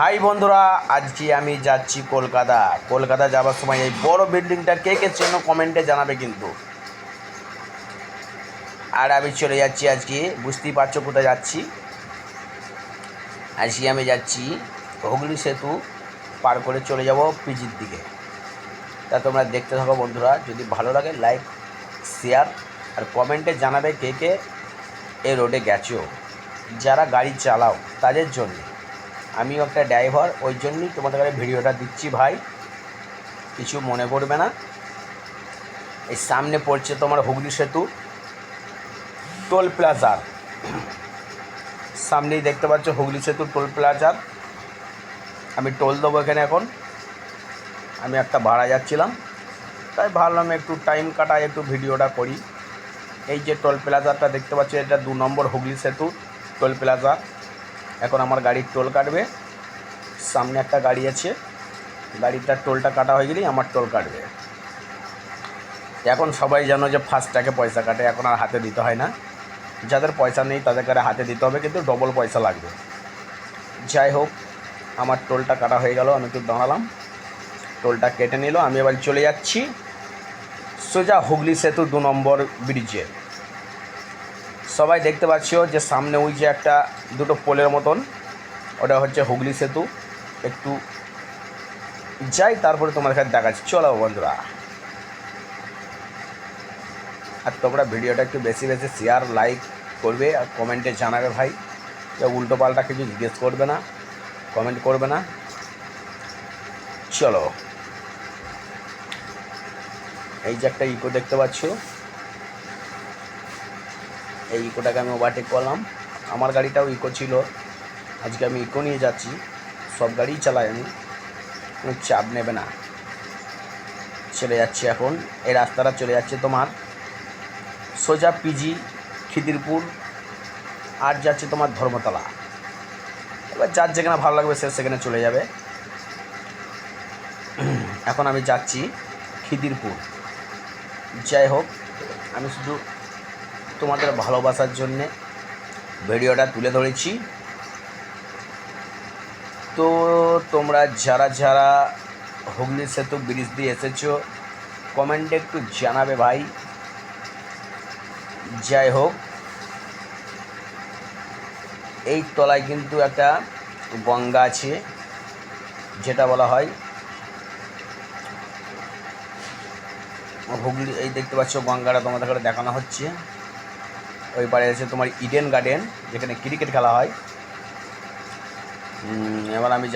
High বন্ধুরা, আজকে আমি যাচ্ছি কলকাতা যাওয়ার সময় এই বড় বিল্ডিংটা কে কে চেনো কমেন্টে জানাবে কিন্তু। আর আমি চলে যাচ্ছি আজকে, বুঝতেই পারছো কোথায় যাচ্ছি। আজকে আমি যাচ্ছি হুগলি সেতু পার করে চলে যাব পিজির দিকে। তা তোমরা দেখতে থাকো বন্ধুরা, যদি ভালো লাগে লাইক শেয়ার আর কমেন্টে জানাবে কে কে এই রোডে গেছো। যারা গাড়ি চালাও তাদের জন্য, আমিও একটা ড্রাইভার, ওই জন্যই তোমাদের কাছে ভিডিওটা দিচ্ছি ভাই, কিছু মনে করবে না। এই সামনে পড়ছে তোমার হুগলি সেতু টোল প্লাজার, সামনেই দেখতে পাচ্ছ হুগলি সেতু টোল প্লাজার। আমি টোল দেবো এখানে। এখন আমি একটা ভাড়া যাচ্ছিলাম, তাই ভাবলাম একটু টাইম কাটায় একটু ভিডিওটা করি। এই যে টোল প্লাজারটা দেখতে পাচ্ছ, এটা 2 নম্বর হুগলি সেতু টোল প্লাজা। এখন আমার গাড়ির টোল কাটবে, সামনে একটা গাড়ি আছে, গাড়িটার টোলটা কাটা হয়ে গেলেই আমার টোল কাটবে। এখন সবাই জানো যে ফাস্ট্যাগে পয়সা কাটে, এখন আর হাতে দিতে হয় না। যাদের পয়সা নেই তাদেরকে হাতে দিতে হবে, কিন্তু ডবল পয়সা লাগবে। যাই হোক, আমার টোলটা কাটা হয়ে গেল, আমি একটু দাঁড়ালাম, টোলটা কেটে নিল। আমি এবার চলে যাচ্ছি সোজা হুগলি সেতু 2 নম্বর ব্রিজে। সবাই দেখতে পাচ্ছ যে সামনে ওই যে একটা দুটো পোলের মতন, ওটা হচ্ছে হুগলি সেতু। একটু যাই, তারপরে তোমার কাছে দেখাচ্ছি। চলো বন্ধুরা, আর তোমরা ভিডিওটা একটু বেশি বেশি শেয়ার লাইক করবে আর কমেন্টে জানাবে ভাই। কেউ উল্টো পাল্টা কিছু জিজ্ঞেস করবে না, কমেন্ট করবে না। চলো, এই যে একটা ইকো দেখতে পাচ্ছ, এই ইকোটাকে আমি ওভারটেক করলাম। আমার গাড়িটাও ইকো ছিল, আজকে আমি ইকো নিয়ে যাচ্ছি। সব গাড়িই চালাই আমি, কোনো চাপ নেবে না। চলে যাচ্ছি এখন, এই রাস্তাটা চলে যাচ্ছে তোমার সোজা পিজি খিদিরপুর, আর যাচ্ছে তোমার ধর্মতলা। এবার যার যেখানে ভালো লাগবে সে সেখানে চলে যাবে। এখন আমি যাচ্ছি খিদিরপুর। যাই হোক, আমি শুধু তোমাদের ভালোবাসার জন্যে ভিডিওটা তুলে ধরেছি। তো তোমরা যারা যারা হুগলি সেতু ব্রিজ দিয়ে এসেছো কমেন্টে একটু জানাবে ভাই। যাই হোক, এই তলায় কিন্তু একটা গঙ্গা আছে, যেটা বলা হয় হুগলি। এই দেখতে পাচ্ছ গঙ্গাটা তোমাদের করে দেখানো হচ্ছে। ওই পারে আছে তোমার ইডেন গার্ডেন, যেখানে ক্রিকেট খেলা হয়। এবার আমি